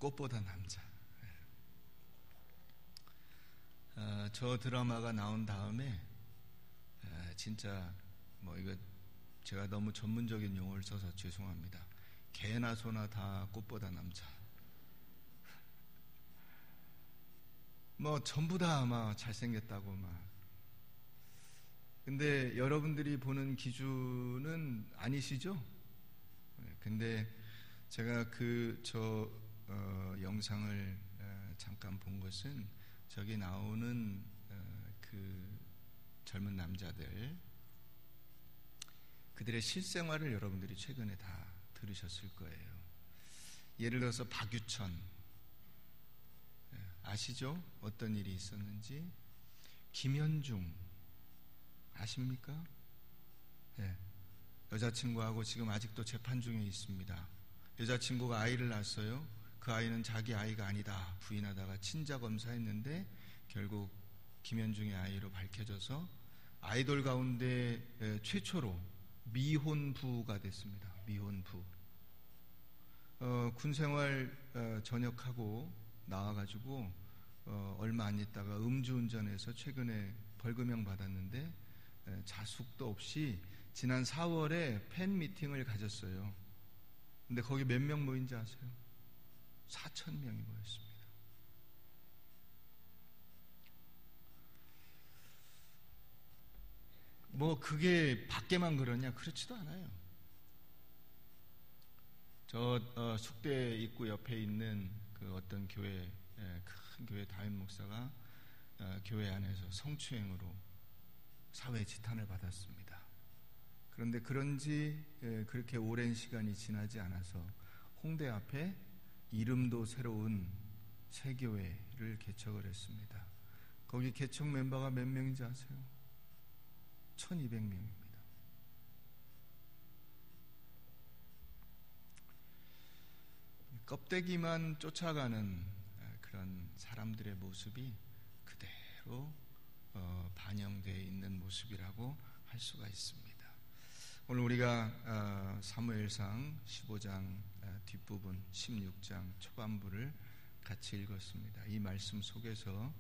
꽃보다 남자. 저 드라마가 나온 다음에 진짜 이거 제가 너무 전문적인 용어를 써서 죄송합니다. 개나 소나 다 꽃보다 남자. 전부 다 아마 잘생겼다고 막. 근데 여러분들이 보는 기준은 아니시죠? 근데 제가 영상을 잠깐 본 것은 저기 나오는 그 젊은 남자들, 그들의 실생활을 여러분들이 최근에 다 들으셨을 거예요. 예를 들어서 박유천, 아시죠? 어떤 일이 있었는지. 김현중 아십니까? 네. 여자친구하고 지금 아직도 재판 중에 있습니다. 여자친구가 아이를 낳았어요. 그 아이는 자기 아이가 아니다 부인하다가 친자 검사했는데 결국 김현중의 아이로 밝혀져서 아이돌 가운데 최초로 미혼부가 됐습니다. 미혼부. 군생활 전역하고 나와가지고 얼마 안 있다가 음주운전해서 최근에 벌금형 받았는데 자숙도 없이 지난 4월에 팬미팅을 가졌어요. 근데 거기 몇 명 모인지 아세요? 4,000명이 모였습니다. 그게 밖에만 그러냐? 그렇지도 않아요. 저 숙대 입구 옆에 있는 그 어떤 교회, 큰 교회 담임 목사가 교회 안에서 성추행으로 사회 지탄을 받았습니다. 그런데 그런지 그렇게 오랜 시간이 지나지 않아서 홍대 앞에 이름도 새로운 새 교회를 개척을 했습니다. 거기 개척 멤버가 몇 명인지 아세요? 1,200명입니다. 껍데기만 쫓아가는 그런 사람들의 모습이 그대로 반영되어 있는 모습이라고 할 수가 있습니다. 오늘 우리가 사무엘상 15장 뒷부분 16장 초반부를 같이 읽었습니다. 이 말씀 속에서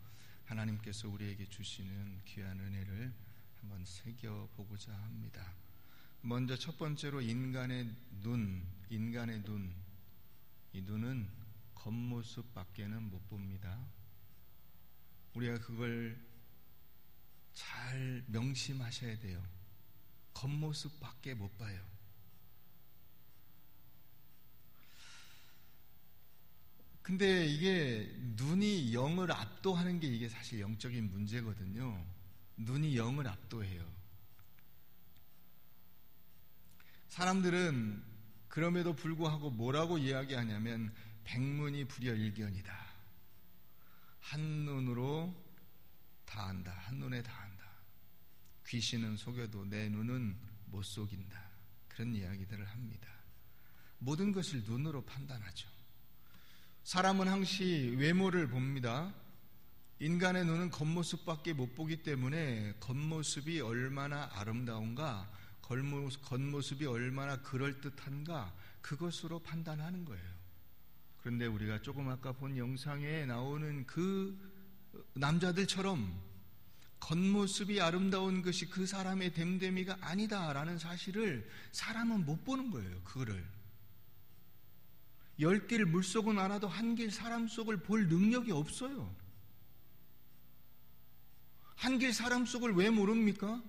하나님께서 우리에게 주시는 귀한 은혜를 한번 새겨보고자 합니다. 먼저 첫 번째로 인간의 눈, 이 눈은 겉모습 밖에는 못 봅니다. 우리가 그걸 잘 명심하셔야 돼요. 겉모습 밖에 못 봐요. 근데 이게 눈이 영을 압도하는 게 이게 사실 영적인 문제거든요. 눈이 영을 압도해요. 사람들은 그럼에도 불구하고 뭐라고 이야기하냐면 백문이 불여일견이다. 한눈으로 다 안다. 한눈에 다 안다. 귀신은 속여도 내 눈은 못 속인다. 그런 이야기들을 합니다. 모든 것을 눈으로 판단하죠. 사람은 항시 외모를 봅니다. 인간의 눈은 겉모습밖에 못 보기 때문에 겉모습이 얼마나 아름다운가, 겉모습이 얼마나 그럴듯한가, 그것으로 판단하는 거예요. 그런데 우리가 조금 아까 본 영상에 나오는 그 남자들처럼 겉모습이 아름다운 것이 그 사람의 됨됨이가 아니다라는 사실을 사람은 못 보는 거예요. 그거를 10길 물속은 알아도 한 길 사람 속을 볼 능력이 없어요. 한 길 사람 속을 왜 모릅니까?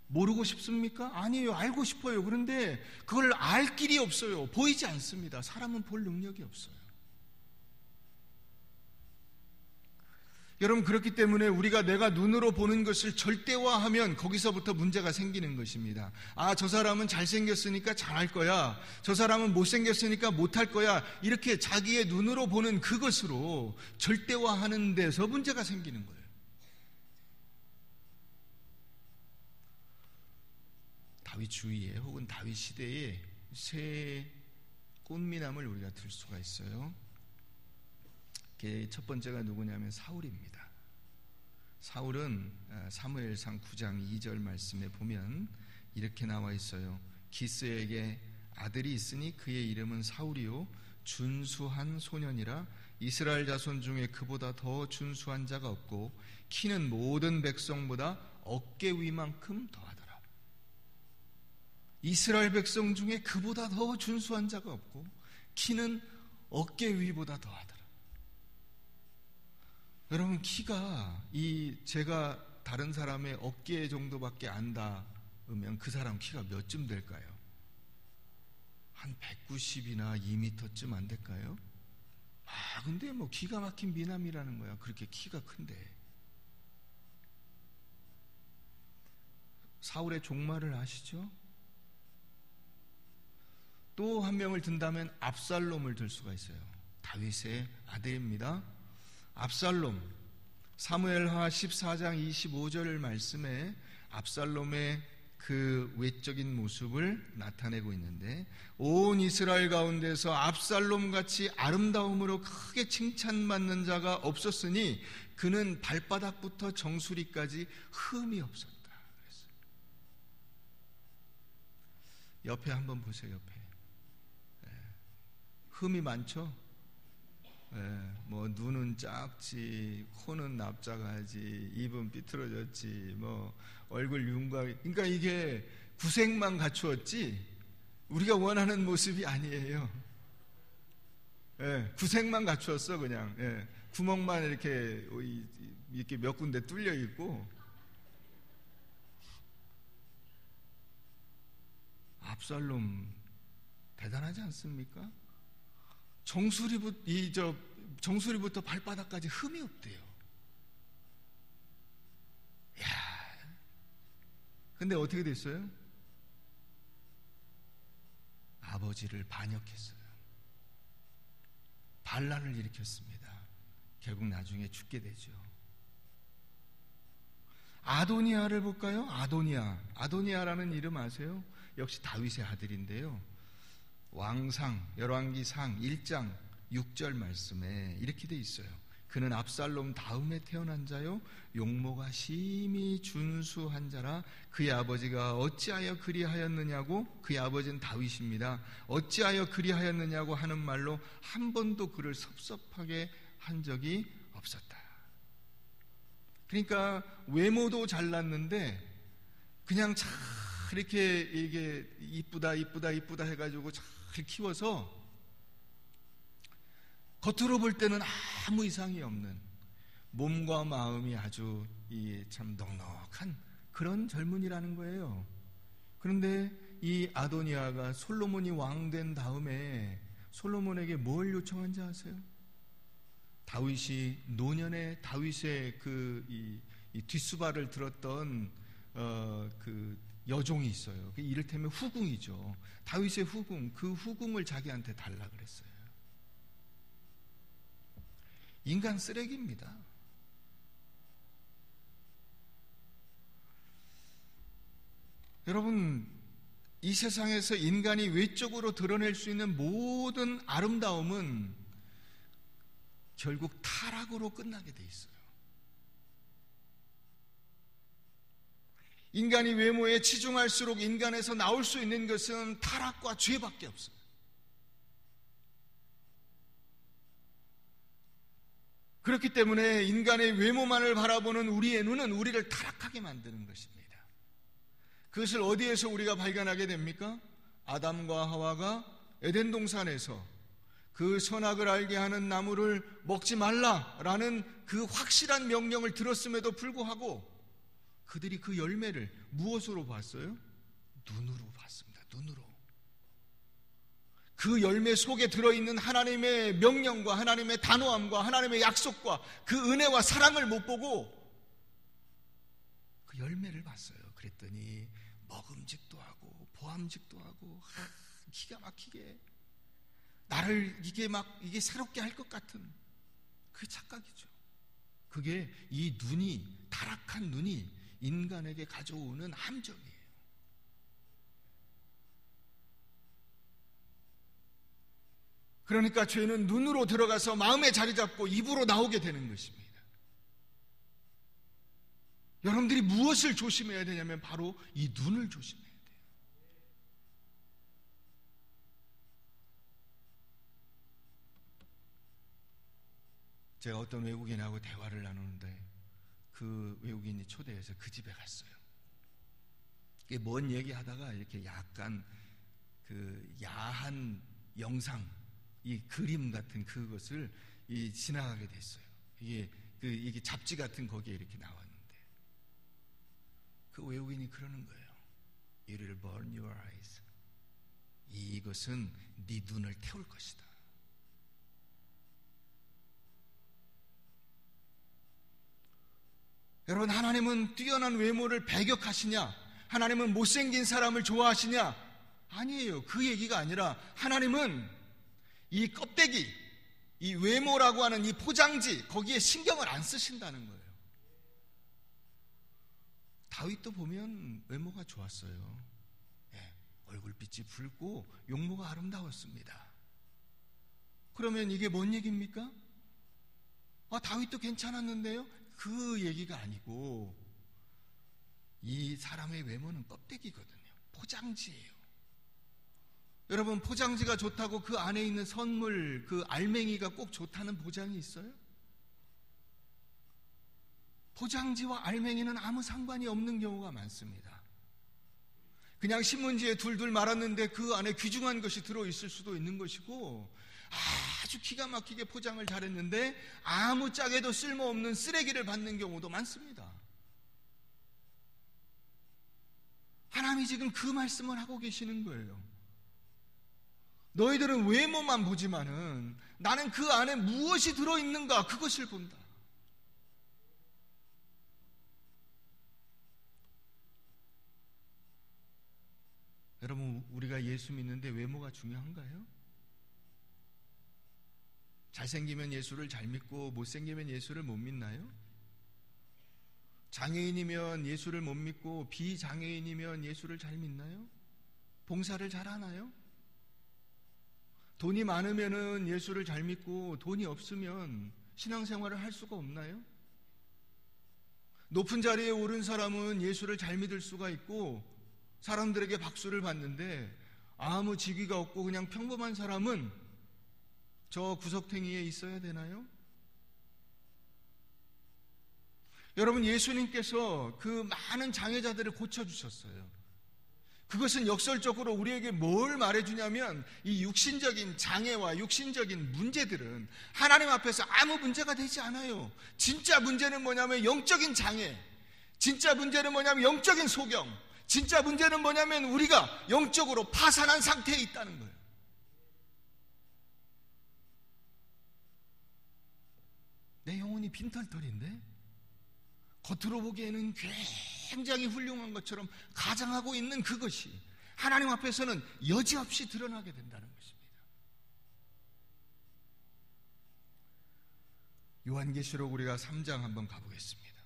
모르고 싶습니까? 아니에요. 알고 싶어요. 그런데 그걸 알 길이 없어요. 보이지 않습니다. 사람은 볼 능력이 없어요. 여러분, 그렇기 때문에 우리가 내가 눈으로 보는 것을 절대화하면 거기서부터 문제가 생기는 것입니다. 저 사람은 잘생겼으니까 잘할 거야. 저 사람은 못생겼으니까 못할 거야. 이렇게 자기의 눈으로 보는 그것으로 절대화하는 데서 문제가 생기는 거예요. 다윗 주위에 혹은 다윗 시대에 세 꽃미남을 우리가 들 수가 있어요. 첫 번째가 누구냐면 사울입니다. 사울은 사무엘상 9장 2절 말씀에 보면 이렇게 나와 있어요. 기스에게 아들이 있으니 그의 이름은 사울이요 준수한 소년이라 이스라엘 자손 중에 그보다 더 준수한 자가 없고 키는 모든 백성보다 어깨 위만큼 더하더라. 이스라엘 백성 중에 그보다 더 준수한 자가 없고 키는 어깨 위보다 더하더라. 여러분, 키가 제가 다른 사람의 어깨 정도밖에 안 닿으면 그 사람 키가 몇쯤 될까요? 한 190이나 2m쯤 안 될까요? 근데 뭐 기가 막힌 미남이라는 거야. 그렇게 키가 큰데. 사울의 종말을 아시죠? 또 한 명을 든다면 압살롬을 들 수가 있어요. 다윗의 아들입니다. 압살롬, 사무엘하 14장 25절 말씀에 압살롬의 그 외적인 모습을 나타내고 있는데, 온 이스라엘 가운데서 압살롬같이 아름다움으로 크게 칭찬받는 자가 없었으니 그는 발바닥부터 정수리까지 흠이 없었다. 그랬어요. 옆에 한번 보세요. 옆에 흠이 많죠? 뭐 눈은 작지, 코는 납작하지, 입은 삐뚤어졌지, 뭐 얼굴 윤곽, 그러니까 이게 구색만 갖추었지 우리가 원하는 모습이 아니에요. 구색만 갖추었어. 그냥 구멍만 이렇게 몇 군데 뚫려 있고. 압살롬 대단하지 않습니까? 정수리부터 발바닥까지 흠이 없대요. 근데 어떻게 됐어요? 아버지를 반역했어요. 반란을 일으켰습니다. 결국 나중에 죽게 되죠. 아도니아를 볼까요? 아도니아라는 이름 아세요? 역시 다윗의 아들인데요. 왕상, 열왕기상 1장 6절 말씀에 이렇게 돼 있어요. 그는 압살롬 다음에 태어난 자요, 용모가 심히 준수한 자라. 그의 아버지가 어찌하여 그리하였느냐고, 그의 아버지는 다윗입니다. 어찌하여 그리하였느냐고 하는 말로 한 번도 그를 섭섭하게 한 적이 없었다. 그러니까 외모도 잘났는데 그냥 잘 이렇게 이게 이쁘다 해가지고 잘 키워서 겉으로 볼 때는 아무 이상이 없는, 몸과 마음이 아주 참 넉넉한 그런 젊은이라는 거예요. 그런데 이 아도니아가 솔로몬이 왕 된 다음에 솔로몬에게 뭘 요청한지 아세요? 다윗이 노년에 다윗의 이 뒷수발을 들었던 그 여종이 있어요. 이를테면 후궁이죠. 다윗의 후궁, 그 후궁을 자기한테 달라 그랬어요. 인간 쓰레기입니다. 여러분, 이 세상에서 인간이 외적으로 드러낼 수 있는 모든 아름다움은 결국 타락으로 끝나게 돼 있어요. 인간이 외모에 치중할수록 인간에서 나올 수 있는 것은 타락과 죄밖에 없어요. 그렇기 때문에 인간의 외모만을 바라보는 우리의 눈은 우리를 타락하게 만드는 것입니다. 그것을 어디에서 우리가 발견하게 됩니까? 아담과 하와가 에덴 동산에서 그 선악을 알게 하는 나무를 먹지 말라라는 그 확실한 명령을 들었음에도 불구하고 그들이 그 열매를 무엇으로 봤어요? 눈으로 봤습니다. 눈으로. 그 열매 속에 들어있는 하나님의 명령과 하나님의 단호함과 하나님의 약속과 그 은혜와 사랑을 못 보고 그 열매를 봤어요. 그랬더니 먹음직도 하고 보암직도 하고 기가 막히게 나를 이게 새롭게 할 것 같은 그 착각이죠. 그게 이 눈이, 타락한 눈이 인간에게 가져오는 함정이에요. 그러니까 죄는 눈으로 들어가서 마음에 자리 잡고 입으로 나오게 되는 것입니다. 여러분들이 무엇을 조심해야 되냐면 바로 이 눈을 조심해야 돼요. 제가 어떤 외국인하고 대화를 나누는데 그 외국인이 초대해서 그 집에 갔어요. 이게 뭔 얘기하다가 이렇게 약간 그 야한 영상, 이 그림 같은 그것을 지나가게 됐어요. 이게 잡지 같은 거기에 이렇게 나왔는데 그 외국인이 그러는 거예요. It will burn your eyes. 이것은 네 눈을 태울 것이다. 여러분, 하나님은 뛰어난 외모를 배격하시냐? 하나님은 못생긴 사람을 좋아하시냐? 아니에요. 그 얘기가 아니라 하나님은 이 껍데기, 이 외모라고 하는 이 포장지, 거기에 신경을 안 쓰신다는 거예요. 다윗도 보면 외모가 좋았어요. 네, 얼굴빛이 붉고 용모가 아름다웠습니다. 그러면 이게 뭔 얘기입니까? 다윗도 괜찮았는데요? 그 얘기가 아니고 이 사람의 외모는 껍데기거든요. 포장지예요. 여러분, 포장지가 좋다고 그 안에 있는 선물, 그 알맹이가 꼭 좋다는 보장이 있어요? 포장지와 알맹이는 아무 상관이 없는 경우가 많습니다. 그냥 신문지에 둘둘 말았는데 그 안에 귀중한 것이 들어있을 수도 있는 것이고, 아주 기가 막히게 포장을 잘했는데 아무 짝에도 쓸모없는 쓰레기를 받는 경우도 많습니다. 하나님이 지금 그 말씀을 하고 계시는 거예요. 너희들은 외모만 보지만은 나는 그 안에 무엇이 들어있는가, 그것을 본다. 여러분, 우리가 예수 믿는데 외모가 중요한가요? 잘생기면 예수를 잘 믿고 못생기면 예수를 못 믿나요? 장애인이면 예수를 못 믿고 비장애인이면 예수를 잘 믿나요? 봉사를 잘 하나요? 돈이 많으면 예수를 잘 믿고 돈이 없으면 신앙생활을 할 수가 없나요? 높은 자리에 오른 사람은 예수를 잘 믿을 수가 있고 사람들에게 박수를 받는데 아무 직위가 없고 그냥 평범한 사람은 저 구석탱이에 있어야 되나요? 여러분, 예수님께서 그 많은 장애자들을 고쳐주셨어요. 그것은 역설적으로 우리에게 뭘 말해주냐면 이 육신적인 장애와 육신적인 문제들은 하나님 앞에서 아무 문제가 되지 않아요. 진짜 문제는 뭐냐면 영적인 장애, 진짜 문제는 뭐냐면 영적인 소경, 진짜 문제는 뭐냐면 우리가 영적으로 파산한 상태에 있다는 거예요. 내 영혼이 빈털털인데 겉으로 보기에는 굉장히 훌륭한 것처럼 가장하고 있는 그것이 하나님 앞에서는 여지없이 드러나게 된다는 것입니다. 요한계시록 우리가 3장 한번 가보겠습니다.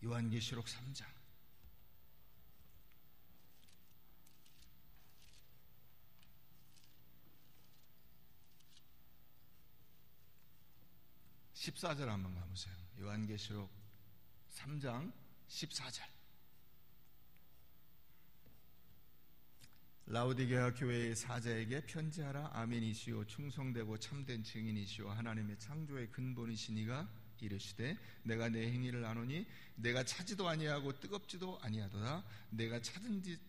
요한계시록 3장. (14절) 한번 가보세요. 요한계시록 3장 14절. 라오디게아 교회의 사자에게 편지하라. 아멘이시오 충성되고 참된 증인이시오 하나님의 창조의 근본이시니가 이르시되 내가 내 행위를 아노니 내가 차지도 아니하고 뜨겁지도 아니하도다. 내가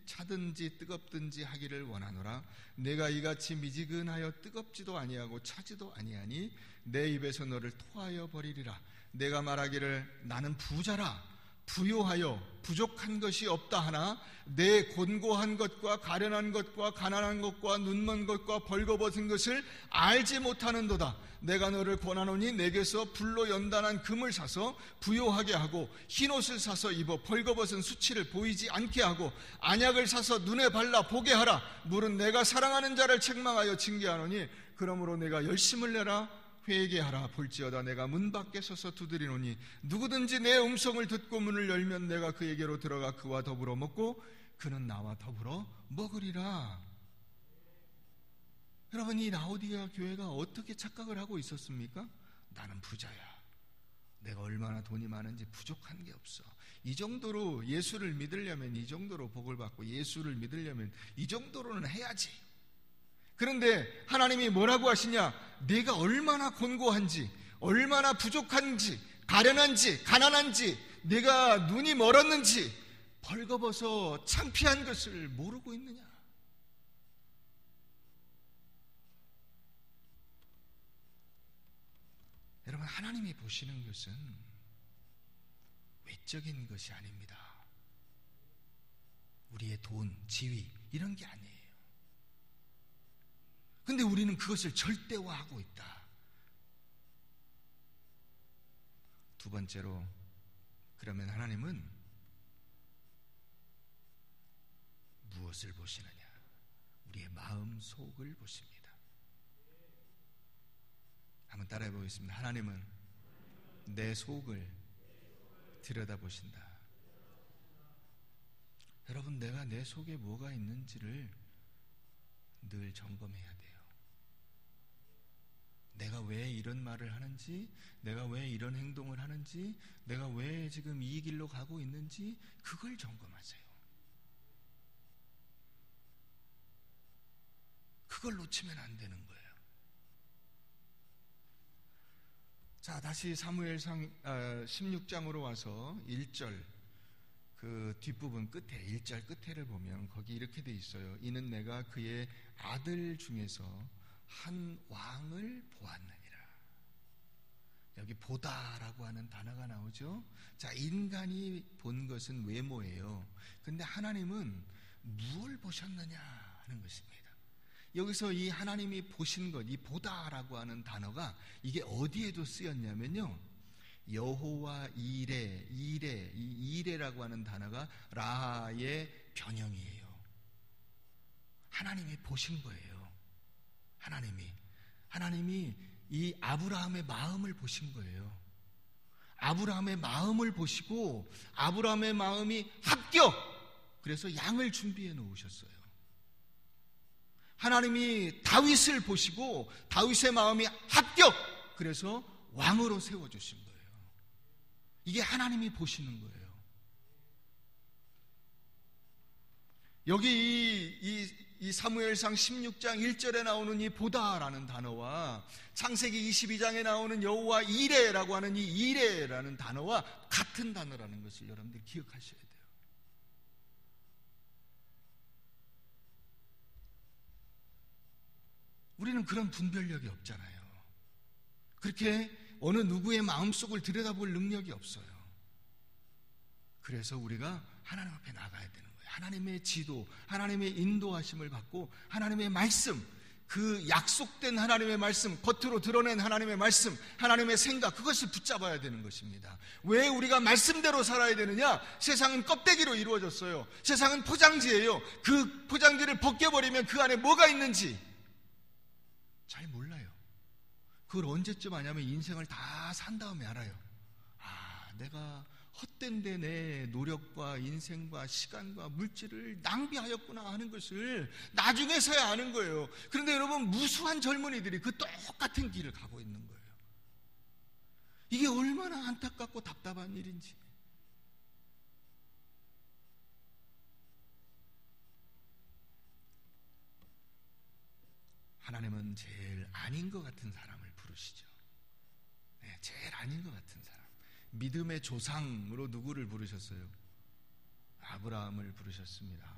차든지 뜨겁든지 하기를 원하노라. 내가 이같이 미지근하여 뜨겁지도 아니하고 차지도 아니하니 내 입에서 너를 토하여 버리리라. 내가 말하기를 나는 부자라 부요하여 부족한 것이 없다 하나 내 곤고한 것과 가련한 것과 가난한 것과 눈먼 것과 벌거벗은 것을 알지 못하는도다. 내가 너를 권하노니 내게서 불로 연단한 금을 사서 부요하게 하고 흰옷을 사서 입어 벌거벗은 수치를 보이지 않게 하고 안약을 사서 눈에 발라 보게 하라. 물은 내가 사랑하는 자를 책망하여 징계하노니 그러므로 내가 열심을 내라 회개하라. 볼지어다 내가 문 밖에 서서 두드리노니 누구든지 내 음성을 듣고 문을 열면 내가 그에게로 들어가 그와 더불어 먹고 그는 나와 더불어 먹으리라. 여러분, 이 라오디게아 교회가 어떻게 착각을 하고 있었습니까? 나는 부자야. 내가 얼마나 돈이 많은지 부족한 게 없어. 이 정도로 예수를 믿으려면 이 정도로 복을 받고 예수를 믿으려면 이 정도로는 해야지. 그런데 하나님이 뭐라고 하시냐? 내가 얼마나 곤고한지, 얼마나 부족한지, 가련한지, 가난한지, 내가 눈이 멀었는지 벌거벗어 창피한 것을 모르고 있느냐? 여러분, 하나님이 보시는 것은 외적인 것이 아닙니다. 우리의 돈, 지위 이런 게 아니에요. 근데 우리는 그것을 절대화하고 있다. 두 번째로, 그러면 하나님은 무엇을 보시느냐? 우리의 마음 속을 보십니다. 한번 따라해 보겠습니다. 하나님은 내 속을 들여다보신다. 여러분, 내가 내 속에 뭐가 있는지를 늘 점검해야 돼요. 내가 왜 이런 말을 하는지, 내가 왜 이런 행동을 하는지, 내가 왜 지금 이 길로 가고 있는지 그걸 점검하세요. 그걸 놓치면 안 되는 거예요. 자, 다시 사무엘상 16장으로 와서 1절 그 뒷부분 끝에, 1절 끝에를 보면 거기 이렇게 돼 있어요. 이는 내가 그의 아들 중에서 한 왕을 보았느니라. 여기 보다라고 하는 단어가 나오죠. 자, 인간이 본 것은 외모예요. 근데 하나님은 무엇을 보셨느냐 하는 것입니다. 여기서 이 하나님이 보신 것, 이 보다라고 하는 단어가 이게 어디에도 쓰였냐면요, 여호와 이레, 이 이레라고 하는 단어가 라의 변형이에요. 하나님이 보신 거예요. 하나님이 이 아브라함의 마음을 보신 거예요. 아브라함의 마음을 보시고 아브라함의 마음이 합격! 그래서 양을 준비해 놓으셨어요. 하나님이 다윗을 보시고 다윗의 마음이 합격! 그래서 왕으로 세워주신 거예요. 이게 하나님이 보시는 거예요. 여기 이 사무엘상 16장 1절에 나오는 이 보다라는 단어와 창세기 22장에 나오는 여호와 이레라고 하는 이 이레라는 단어와 같은 단어라는 것을 여러분들 기억하셔야 돼요. 우리는 그런 분별력이 없잖아요. 그렇게 어느 누구의 마음속을 들여다볼 능력이 없어요. 그래서 우리가 하나님 앞에 나가야 되는 거예요. 하나님의 지도, 하나님의 인도하심을 받고 하나님의 말씀, 그 약속된 하나님의 말씀, 겉으로 드러낸 하나님의 말씀, 하나님의 생각, 그것을 붙잡아야 되는 것입니다. 왜 우리가 말씀대로 살아야 되느냐? 세상은 껍데기로 이루어졌어요. 세상은 포장지예요. 그 포장지를 벗겨버리면 그 안에 뭐가 있는지 잘 몰라요. 그걸 언제쯤 아냐면 인생을 다 산 다음에 알아요. 아, 내가 헛된 데 내 노력과 인생과 시간과 물질을 낭비하였구나 하는 것을 나중에서야 아는 거예요. 그런데 여러분, 무수한 젊은이들이 그 똑같은 길을 가고 있는 거예요. 이게 얼마나 안타깝고 답답한 일인지. 하나님은 제일 아닌 것 같은 사람을 부르시죠. 네, 제일 아닌 것 같은 사람. 믿음의 조상으로 누구를 부르셨어요? 아브라함을 부르셨습니다.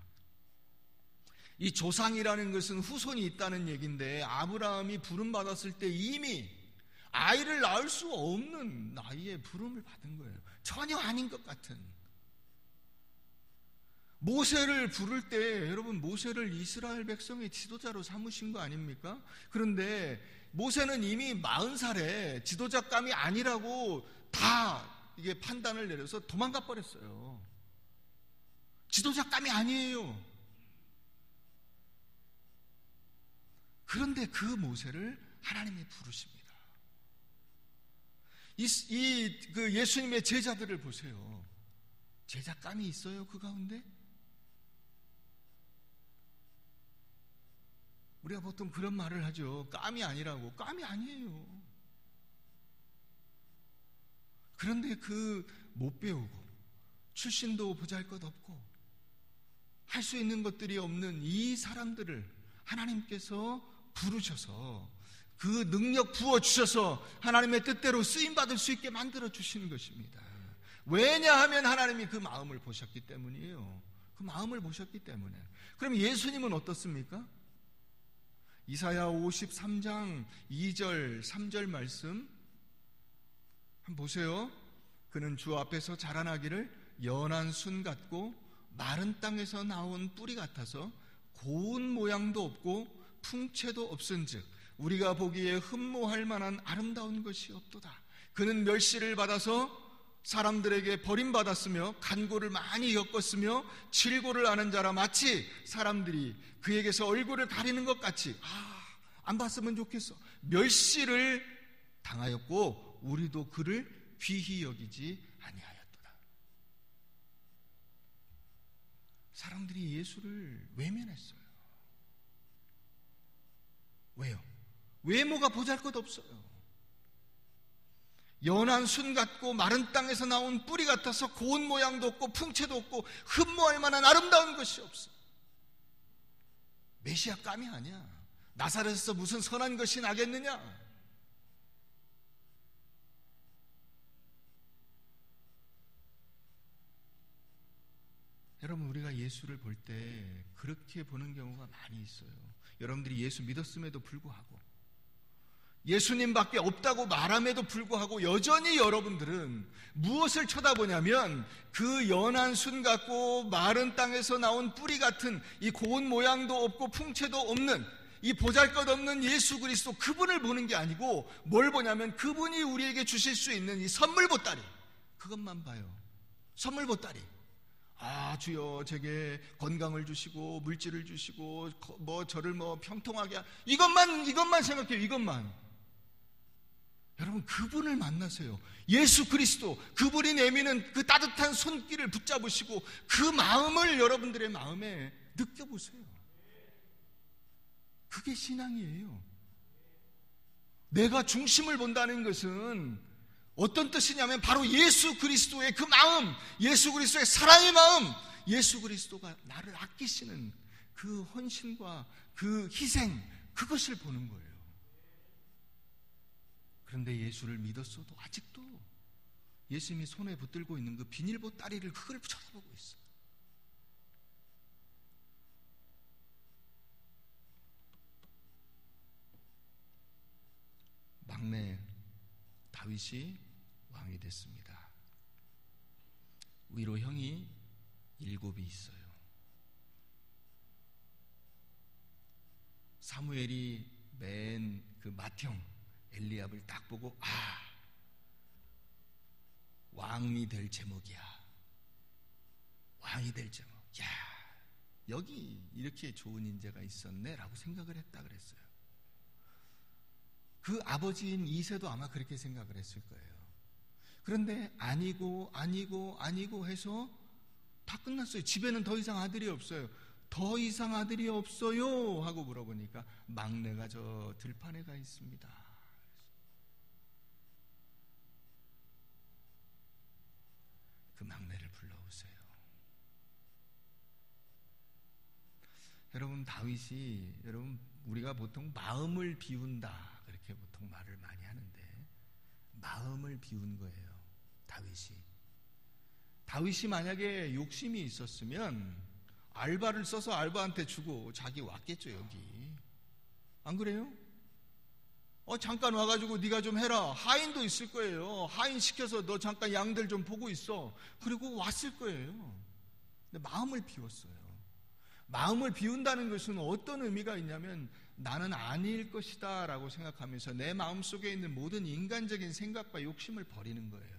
이 조상이라는 것은 후손이 있다는 얘기인데, 아브라함이 부름받았을 때 이미 아이를 낳을 수 없는 나이에 부름을 받은 거예요. 전혀 아닌 것 같은. 모세를 부를 때, 여러분, 모세를 이스라엘 백성의 지도자로 삼으신 거 아닙니까? 그런데 모세는 이미 40살에 지도자감이 아니라고 다 이게 판단을 내려서 도망가 버렸어요. 지도자감이 아니에요. 그런데 그 모세를 하나님이 부르십니다. 그 예수님의 제자들을 보세요. 제자감이 있어요, 그 가운데? 우리가 보통 그런 말을 하죠. 깜이 아니라고. 깜이 아니에요. 그런데 그 못 배우고 출신도 보잘것없고 할 수 있는 것들이 없는 이 사람들을 하나님께서 부르셔서 그 능력 부어주셔서 하나님의 뜻대로 쓰임받을 수 있게 만들어주시는 것입니다. 왜냐하면 하나님이 그 마음을 보셨기 때문이에요. 그 마음을 보셨기 때문에. 그럼 예수님은 어떻습니까? 이사야 53장 2절 3절 말씀 한번 보세요. 그는 주 앞에서 자라나기를 연한 순 같고 마른 땅에서 나온 뿌리 같아서 고운 모양도 없고 풍채도 없은즉 우리가 보기에 흠모할 만한 아름다운 것이 없도다. 그는 멸시를 받아서 사람들에게 버림받았으며 간고를 많이 겪었으며 질고를 아는 자라 마치 사람들이 그에게서 얼굴을 가리는 것 같이 안 봤으면 좋겠어. 멸시를 당하였고 우리도 그를 귀히 여기지 아니하였도다. 사람들이 예수를 외면했어요. 왜요? 외모가 보잘것없어요. 연한 순 같고 마른 땅에서 나온 뿌리 같아서 고운 모양도 없고 풍채도 없고 흠모할 만한 아름다운 것이 없어. 메시아 감이 아니야. 나사렛에서 무슨 선한 것이 나겠느냐? 여러분, 우리가 예수를 볼 때 그렇게 보는 경우가 많이 있어요. 여러분들이 예수 믿었음에도 불구하고, 예수님밖에 없다고 말함에도 불구하고 여전히 여러분들은 무엇을 쳐다보냐면 그 연한 순 같고 마른 땅에서 나온 뿌리 같은 이 고운 모양도 없고 풍채도 없는 이 보잘것없는 예수 그리스도, 그분을 보는 게 아니고 뭘 보냐면 그분이 우리에게 주실 수 있는 이 선물 보따리, 그것만 봐요. 선물 보따리. 주여 제게 건강을 주시고 물질을 주시고 저를 평통하게 이것만 생각해요. 이것만. 여러분, 그분을 만나세요. 예수 그리스도, 그분이 내미는 그 따뜻한 손길을 붙잡으시고 그 마음을 여러분들의 마음에 느껴보세요. 그게 신앙이에요. 내가 중심을 본다는 것은 어떤 뜻이냐면 바로 예수 그리스도의 그 마음, 예수 그리스도의 사랑의 마음, 예수 그리스도가 나를 아끼시는 그 헌신과 그 희생, 그것을 보는 거예요. 그런데 예수를 믿었어도 아직도 예수님이 손에 붙들고 있는 그 비닐보따리를, 그걸 쳐다보고 있어요. 막내 다윗이 왕이 됐습니다. 위로 형이 7이 있어요. 사무엘이 맨 그 맏형 엘리압을 딱 보고 왕이 될 제목이야. 왕이 될 제목. 야, 여기 이렇게 좋은 인재가 있었네 라고 생각을 했다 그랬어요. 그 아버지인 이새도 아마 그렇게 생각을 했을 거예요. 그런데 아니고 해서 다 끝났어요. 집에는 더 이상 아들이 없어요. 더 이상 아들이 없어요 하고 물어보니까 막내가 저 들판에 가 있습니다. 그 막내를 불러오세요. 여러분, 다윗이, 우리가 보통 마음을 비운다 그렇게 보통 말을 많이 하는데 마음을 비운 거예요. 다윗이 만약에 욕심이 있었으면 알바를 써서 알바한테 주고 자기 왔겠죠. 여기 안 그래요? 잠깐 와가지고 네가 좀 해라. 하인도 있을 거예요. 하인 시켜서 너 잠깐 양들 좀 보고 있어. 그리고 왔을 거예요. 근데 마음을 비웠어요. 마음을 비운다는 것은 어떤 의미가 있냐면 나는 아닐 것이다 라고 생각하면서 내 마음속에 있는 모든 인간적인 생각과 욕심을 버리는 거예요.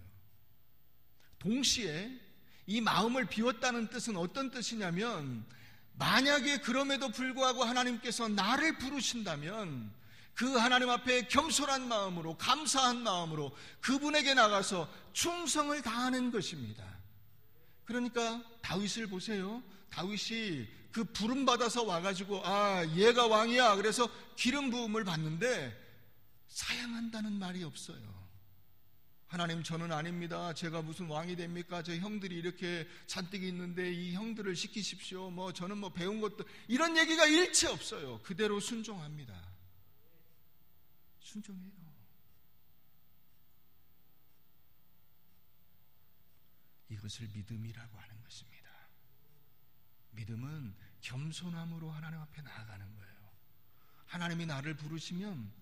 동시에 이 마음을 비웠다는 뜻은 어떤 뜻이냐면, 만약에 그럼에도 불구하고 하나님께서 나를 부르신다면 그 하나님 앞에 겸손한 마음으로, 감사한 마음으로 그분에게 나가서 충성을 다하는 것입니다. 그러니까 다윗을 보세요. 다윗이 그 부름 받아서 와가지고 얘가 왕이야 그래서 기름 부음을 받는데 사양한다는 말이 없어요. 하나님, 저는 아닙니다. 제가 무슨 왕이 됩니까? 저 형들이 이렇게 잔뜩 있는데 이 형들을 시키십시오. 저는 배운 것도, 이런 얘기가 일체 없어요. 그대로 순종합니다. 순종해요. 이것을 믿음이라고 하는 것입니다. 믿음은 겸손함으로 하나님 앞에 나아가는 거예요. 하나님이 나를 부르시면,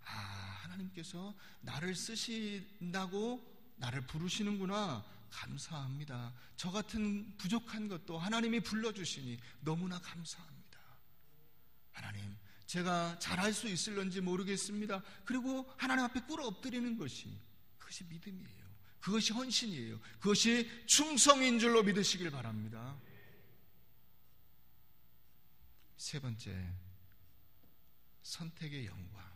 하나님께서 나를 쓰신다고 나를 부르시는구나, 감사합니다. 저 같은 부족한 것도 하나님이 불러주시니 너무나 감사합니다. 하나님, 제가 잘할 수 있을런지 모르겠습니다. 그리고 하나님 앞에 꿇어 엎드리는 것이, 그것이 믿음이에요. 그것이 헌신이에요. 그것이 충성인 줄로 믿으시길 바랍니다. 세 번째, 선택의 영광.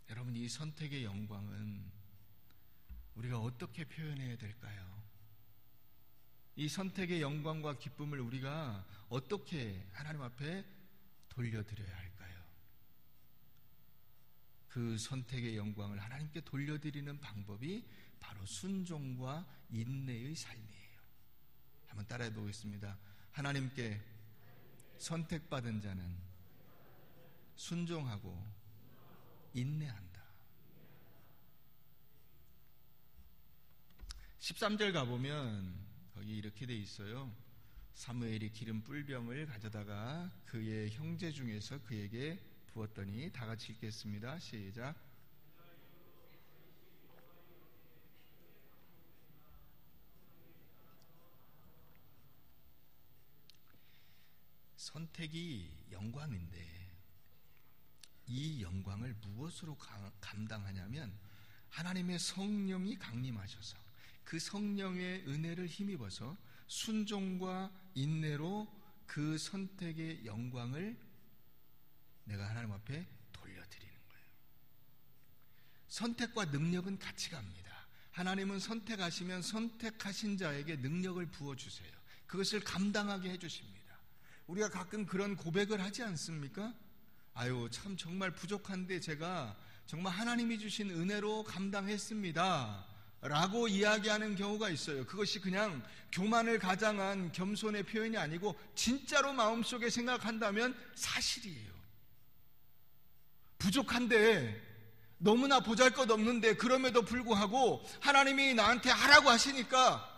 여러분, 이 선택의 영광은 우리가 어떻게 표현해야 될까요? 이 선택의 영광과 기쁨을 우리가 어떻게 하나님 앞에 돌려드려야 할까요? 그 선택의 영광을 하나님께 돌려드리는 방법이 바로 순종과 인내의 삶이에요. 한번 따라해 보겠습니다. 하나님께 선택받은 자는 순종하고 인내한다. 13절 가보면 거기 이렇게 돼 있어요. 사무엘이 기름 뿔병을 가져다가 그의 형제 중에서 그에게 부었더니, 다 같이 읽겠습니다. 시작. 선택이 영광인데 이 영광을 무엇으로 감당하냐면 하나님의 성령이 강림하셔서 그 성령의 은혜를 힘입어서 순종과 인내로 그 선택의 영광을 내가 하나님 앞에 돌려드리는 거예요. 선택과 능력은 같이 갑니다. 하나님은 선택하시면 선택하신 자에게 능력을 부어주세요. 그것을 감당하게 해주십니다. 우리가 가끔 그런 고백을 하지 않습니까? 참 정말 부족한데 제가 정말 하나님이 주신 은혜로 감당했습니다 라고 이야기하는 경우가 있어요. 그것이 그냥 교만을 가장한 겸손의 표현이 아니고 진짜로 마음속에 생각한다면 사실이에요. 부족한데, 너무나 보잘것없는데 그럼에도 불구하고 하나님이 나한테 하라고 하시니까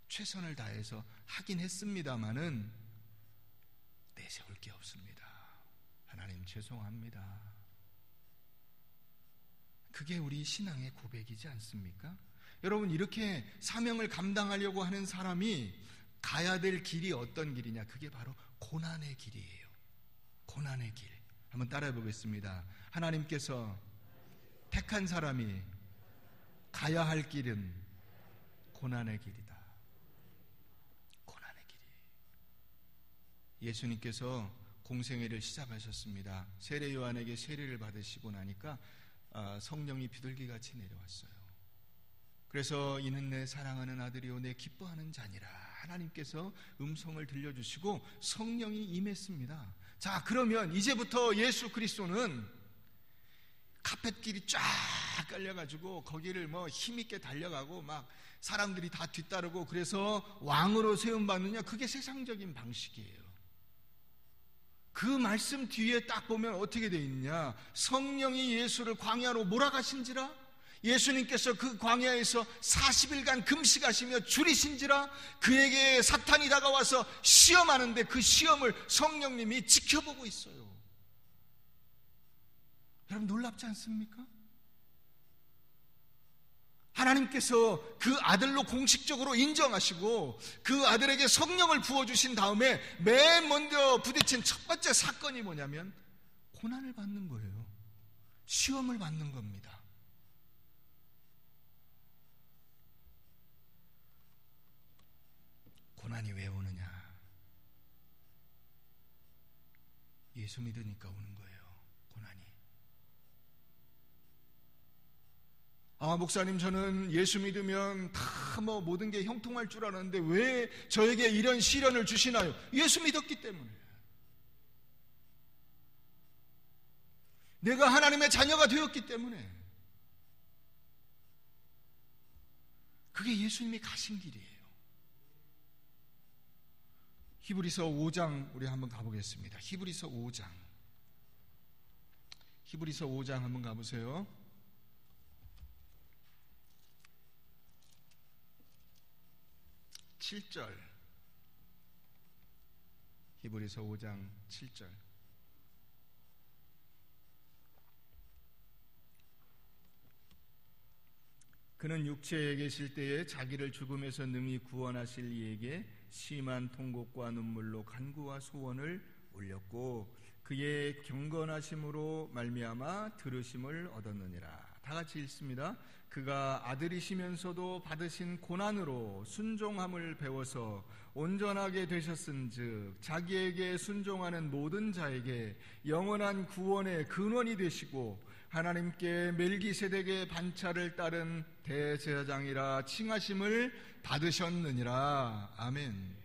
최선을 다해서 하긴 했습니다마는 내세울 게 없습니다. 하나님 죄송합니다. 그게 우리 신앙의 고백이지 않습니까? 여러분, 이렇게 사명을 감당하려고 하는 사람이 가야 될 길이 어떤 길이냐? 그게 바로 고난의 길이에요. 고난의 길. 한번 따라해 보겠습니다. 하나님께서 택한 사람이 가야 할 길은 고난의 길이다. 고난의 길이. 예수님께서 공생애를 시작하셨습니다. 세례 요한에게 세례를 받으시고 나니까 성령이 비둘기같이 내려왔어요. 그래서 이는 내 사랑하는 아들이요 내 기뻐하는 자니라. 하나님께서 음성을 들려주시고 성령이 임했습니다. 자, 그러면 이제부터 예수 그리스도는 카펫길이 쫙 깔려가지고 거기를 힘있게 달려가고 막 사람들이 다 뒤따르고 그래서 왕으로 세움받느냐, 그게 세상적인 방식이에요. 그 말씀 뒤에 딱 보면 어떻게 되어 있느냐? 성령이 예수를 광야로 몰아가신지라, 예수님께서 그 광야에서 40일간 금식하시며 줄이신지라, 그에게 사탄이 다가와서 시험하는데 그 시험을 성령님이 지켜보고 있어요. 여러분, 놀랍지 않습니까? 하나님께서 그 아들로 공식적으로 인정하시고 그 아들에게 성령을 부어주신 다음에 맨 먼저 부딪힌 첫 번째 사건이 뭐냐면 고난을 받는 거예요. 시험을 받는 겁니다. 고난이 왜 오느냐? 예수 믿으니까 오는 거예요. 고난이. 목사님, 저는 예수 믿으면 다 모든 게 형통할 줄 알았는데 왜 저에게 이런 시련을 주시나요? 예수 믿었기 때문에. 내가 하나님의 자녀가 되었기 때문에. 그게 예수님이 가신 길이에요. 히브리서 5장 우리 한번 가보겠습니다. 히브리서 5장 한번 가보세요. 히브리서 5장 7절. 그는 육체에 계실 때에 자기를 죽음에서 능히 구원하실 이에게 심한 통곡과 눈물로 간구와 소원을 올렸고 그의 경건하심으로 말미암아 들으심을 얻었느니라. 다 같이 읽습니다. 그가 아들이시면서도 받으신 고난으로 순종함을 배워서 온전하게 되셨은즉 자기에게 순종하는 모든 자에게 영원한 구원의 근원이 되시고 하나님께 멜기세덱의 반차를 따른 대제사장이라 칭하심을 받으셨느니라. 아멘.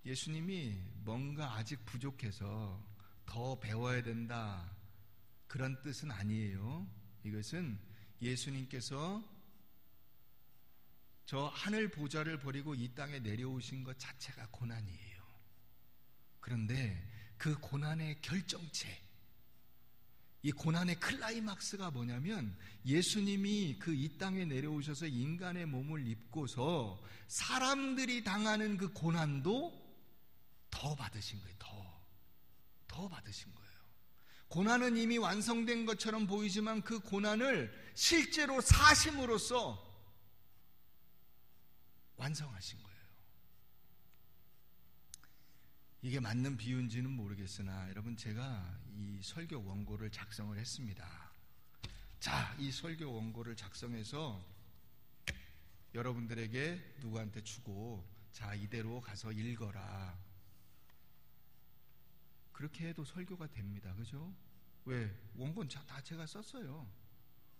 예수님이 뭔가 아직 부족해서 더 배워야 된다 그런 뜻은 아니에요. 이것은 예수님께서 저 하늘 보좌를 버리고 이 땅에 내려오신 것 자체가 고난이에요. 그런데 그 고난의 결정체, 이 고난의 클라이막스가 뭐냐면 예수님이 그 이 땅에 내려오셔서 인간의 몸을 입고서 사람들이 당하는 그 고난도 더 받으신 거예요. 더 받으신 거예요. 고난은 이미 완성된 것처럼 보이지만 그 고난을 실제로 사심으로써 완성하신 거예요. 이게 맞는 비유인지는 모르겠으나 여러분, 제가 이 설교 원고를 작성을 했습니다. 자, 이 설교 원고를 작성해서 여러분들에게 누구한테 주고, 자, 이대로 가서 읽어라. 그렇게 해도 설교가 됩니다. 그죠? 왜? 원고는 다 제가 썼어요.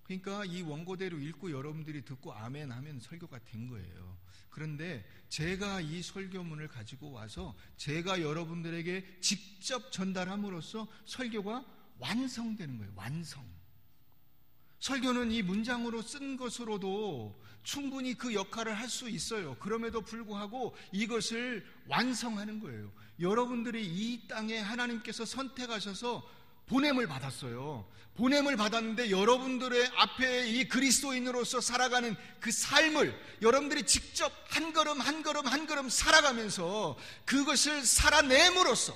그러니까 이 원고대로 읽고 여러분들이 듣고 아멘 하면 설교가 된 거예요. 그런데 제가 이 설교문을 가지고 와서 제가 여러분들에게 직접 전달함으로써 설교가 완성되는 거예요. 완성. 설교는 이 문장으로 쓴 것으로도 충분히 그 역할을 할 수 있어요. 그럼에도 불구하고 이것을 완성하는 거예요. 여러분들이 이 땅에 하나님께서 선택하셔서 보냄을 받았어요. 보냄을 받았는데 여러분들의 앞에 이 그리스도인으로서 살아가는 그 삶을 여러분들이 직접 한 걸음 한 걸음 한 걸음 살아가면서 그것을 살아냄으로써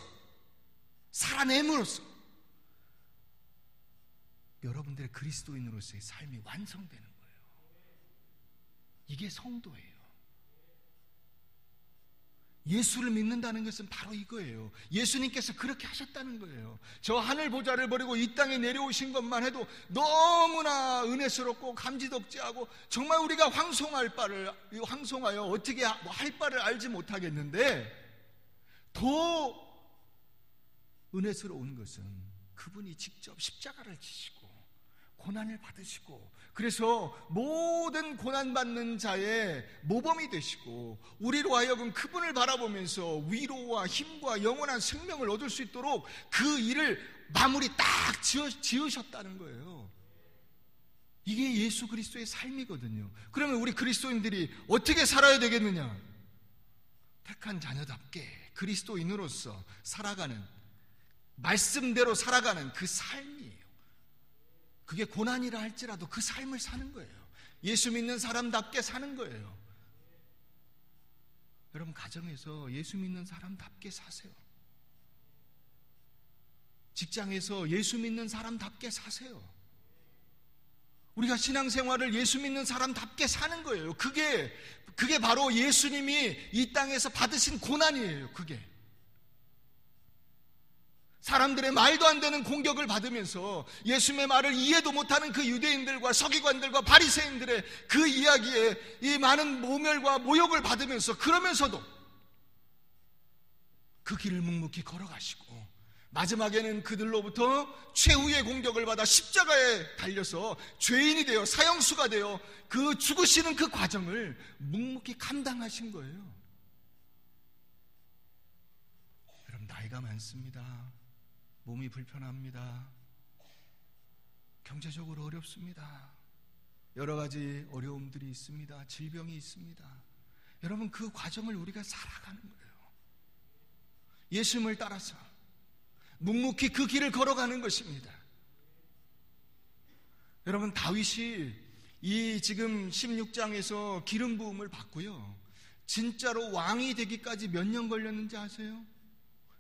여러분들의 그리스도인으로서의 삶이 완성되는 거예요. 이게 성도예요. 예수를 믿는다는 것은 바로 이거예요. 예수님께서 그렇게 하셨다는 거예요. 저 하늘 보좌를 버리고 이 땅에 내려오신 것만 해도 너무나 은혜스럽고 감지덕지하고 정말 우리가 황송하여 어떻게 할 바를 알지 못하겠는데, 더 은혜스러운 것은 그분이 직접 십자가를 지시고 고난을 받으시고, 그래서 모든 고난받는 자의 모범이 되시고 우리로 하여금 그분을 바라보면서 위로와 힘과 영원한 생명을 얻을 수 있도록 그 일을 마무리 딱 지으셨다는 거예요. 이게 예수 그리스도의 삶이거든요. 그러면 우리 그리스도인들이 어떻게 살아야 되겠느냐? 택한 자녀답게 그리스도인으로서 살아가는, 말씀대로 살아가는 그 삶이에요. 그게 고난이라 할지라도 그 삶을 사는 거예요. 예수 믿는 사람답게 사는 거예요. 여러분, 가정에서 예수 믿는 사람답게 사세요. 직장에서 예수 믿는 사람답게 사세요. 우리가 신앙생활을 예수 믿는 사람답게 사는 거예요. 그게 바로 예수님이 이 땅에서 받으신 고난이에요. 그게 사람들의 말도 안 되는 공격을 받으면서 예수님의 말을 이해도 못하는 그 유대인들과 서기관들과 바리새인들의 그 이야기에 이 많은 모멸과 모욕을 받으면서, 그러면서도 그 길을 묵묵히 걸어가시고 마지막에는 그들로부터 최후의 공격을 받아 십자가에 달려서 죄인이 되어 사형수가 되어 그 죽으시는 그 과정을 묵묵히 감당하신 거예요. 여러분, 나이가 많습니다. 몸이 불편합니다. 경제적으로 어렵습니다. 여러 가지 어려움들이 있습니다. 질병이 있습니다. 여러분, 그 과정을 우리가 살아가는 거예요. 예수님을 따라서 묵묵히 그 길을 걸어가는 것입니다. 여러분, 다윗이 이 지금 16장에서 기름 부음을 받고요, 진짜로 왕이 되기까지 몇 년 걸렸는지 아세요?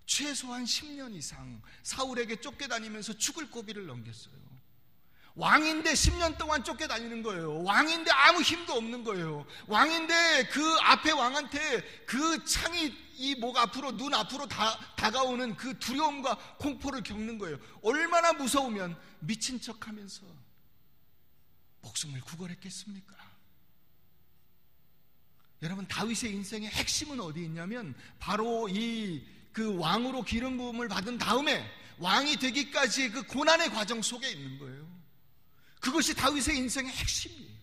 최소한 10년 이상 사울에게 쫓겨다니면서 죽을 고비를 넘겼어요. 왕인데 10년 동안 쫓겨다니는 거예요. 왕인데 아무 힘도 없는 거예요. 왕인데 그 앞에 왕한테 그 창이 이 목 앞으로, 눈 앞으로 다가오는 그 두려움과 공포를 겪는 거예요. 얼마나 무서우면 미친 척하면서 목숨을 구걸했겠습니까? 여러분, 다윗의 인생의 핵심은 어디 있냐면 바로 그 왕으로 기름 부음을 받은 다음에 왕이 되기까지의 그 고난의 과정 속에 있는 거예요. 그것이 다윗의 인생의 핵심이에요.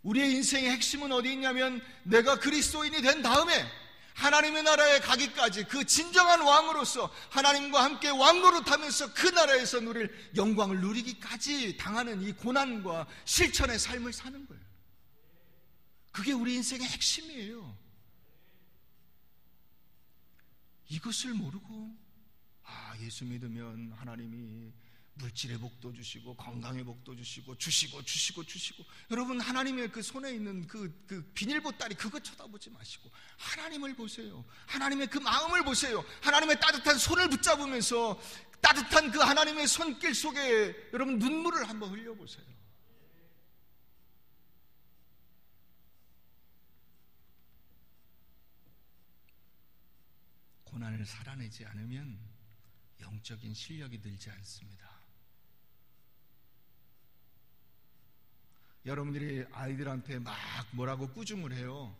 우리의 인생의 핵심은 어디 있냐면 내가 그리스도인이 된 다음에 하나님의 나라에 가기까지 그 진정한 왕으로서 하나님과 함께 왕노릇하면서 그 나라에서 누릴 영광을 누리기까지 당하는 이 고난과 실천의 삶을 사는 거예요. 그게 우리 인생의 핵심이에요. 이것을 모르고 예수 믿으면 하나님이 물질의 복도 주시고 건강의 복도 주시고 여러분, 하나님의 그 손에 있는 그 비닐보따리 그거 쳐다보지 마시고 하나님을 보세요. 하나님의 그 마음을 보세요. 하나님의 따뜻한 손을 붙잡으면서 따뜻한 그 하나님의 손길 속에 여러분 눈물을 한번 흘려보세요. 고난을 살아내지 않으면 영적인 실력이 늘지 않습니다. 여러분들이 아이들한테 막 뭐라고 꾸중을 해요.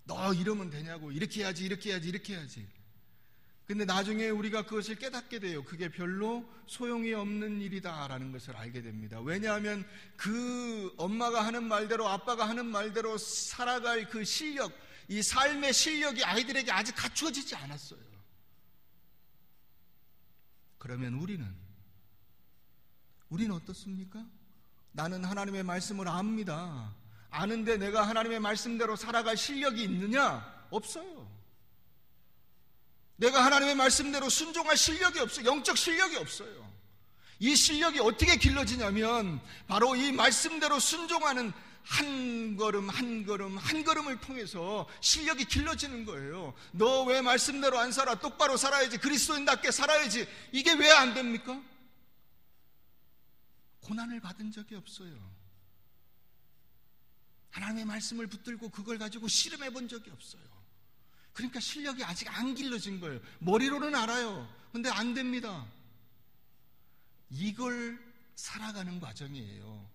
너 이러면 되냐고, 이렇게 해야지. 근데 나중에 우리가 그것을 깨닫게 돼요. 그게 별로 소용이 없는 일이다라는 것을 알게 됩니다. 왜냐하면 그 엄마가 하는 말대로, 아빠가 하는 말대로 살아갈 그 실력, 이 삶의 실력이 아이들에게 아직 갖추어지지 않았어요. 그러면 우리는 어떻습니까? 나는 하나님의 말씀을 압니다. 아는데 내가 하나님의 말씀대로 살아갈 실력이 있느냐? 없어요. 내가 하나님의 말씀대로 순종할 실력이 없어요. 영적 실력이 없어요. 이 실력이 어떻게 길러지냐면 바로 이 말씀대로 순종하는 한 걸음을 통해서 실력이 길러지는 거예요. 너 왜 말씀대로 안 살아? 똑바로 살아야지. 그리스도인답게 살아야지. 이게 왜 안 됩니까? 고난을 받은 적이 없어요. 하나님의 말씀을 붙들고 그걸 가지고 씨름해 본 적이 없어요. 그러니까 실력이 아직 안 길러진 거예요. 머리로는 알아요. 근데 안 됩니다. 이걸 살아가는 과정이에요.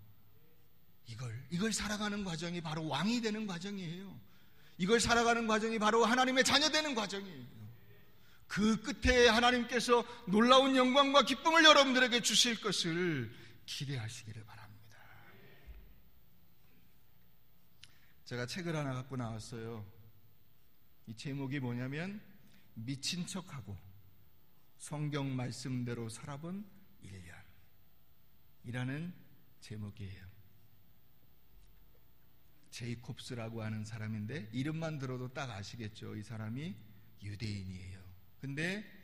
이걸 살아가는 과정이 바로 왕이 되는 과정이에요. 이걸 살아가는 과정이 바로 하나님의 자녀 되는 과정이에요. 그 끝에 하나님께서 놀라운 영광과 기쁨을 여러분들에게 주실 것을 기대하시기를 바랍니다. 제가 책을 하나 갖고 나왔어요. 이 제목이 뭐냐면 미친 척하고 성경 말씀대로 살아본 1년이라는 제목이에요. 제이콥스라고 하는 사람인데 이름만 들어도 딱 아시겠죠. 이 사람이 유대인이에요. 근데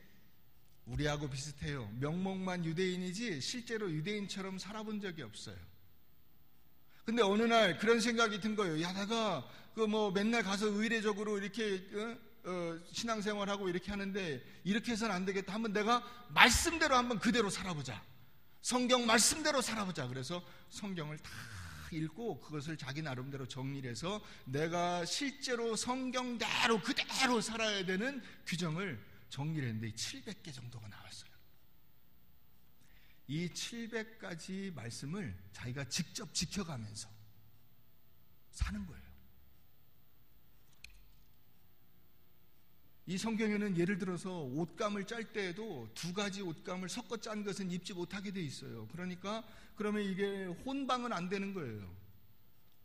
우리하고 비슷해요. 명목만 유대인이지 실제로 유대인처럼 살아본 적이 없어요. 근데 어느 날 그런 생각이 든 거예요. 야, 내가 맨날 가서 의례적으로 이렇게 신앙생활하고 이렇게 하는데 이렇게 해서는 안 되겠다. 한번 내가 말씀대로 한번 그대로 살아보자. 성경 말씀대로 살아보자. 그래서 성경을 다 읽고 그것을 자기 나름대로 정리를 해서 내가 실제로 성경대로 그대로 살아야 되는 규정을 정리를 했는데 700개 정도가 나왔어요. 이 700가지 말씀을 자기가 직접 지켜가면서 사는 거예요. 이 성경에는 예를 들어서 옷감을 짤 때에도 2가지 옷감을 섞어 짠 것은 입지 못하게 돼 있어요. 그러면 이게 혼방은 안 되는 거예요.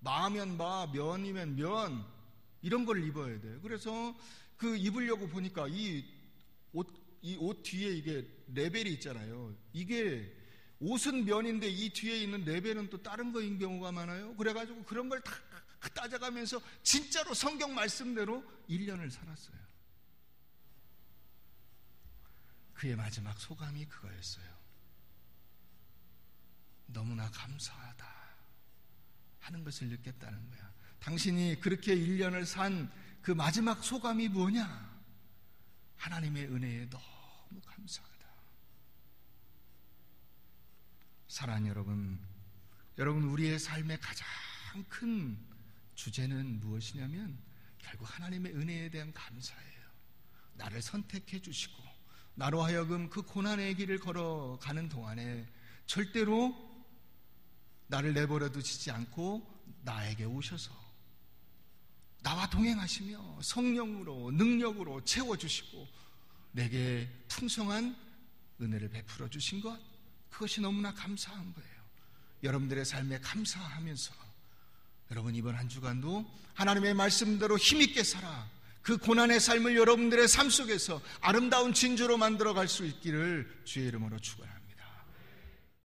마면 마, 면이면 면 이런 걸 입어야 돼요. 그래서 그 입으려고 보니까 이 옷 뒤에 이게 레벨이 있잖아요. 이게 옷은 면인데 이 뒤에 있는 레벨은 또 다른 거인 경우가 많아요. 그래가지고 그런 걸 다 따져가면서 진짜로 성경 말씀대로 1년을 살았어요. 그의 마지막 소감이 그거였어요. 너무나 감사하다 하는 것을 느꼈다는 거야. 당신이 그렇게 1년을 산 그 마지막 소감이 뭐냐? 하나님의 은혜에 너무 감사하다. 사랑하는 여러분 우리의 삶의 가장 큰 주제는 무엇이냐면 결국 하나님의 은혜에 대한 감사예요. 나를 선택해 주시고 나로 하여금 그 고난의 길을 걸어가는 동안에 절대로 나를 내버려 두시지 않고 나에게 오셔서 나와 동행하시며 성령으로 능력으로 채워주시고 내게 풍성한 은혜를 베풀어 주신 것, 그것이 너무나 감사한 거예요. 여러분들의 삶에 감사하면서 여러분 이번 한 주간도 하나님의 말씀대로 힘있게 살아 그 고난의 삶을 여러분들의 삶 속에서 아름다운 진주로 만들어 갈 수 있기를 주의 이름으로 축원합니다.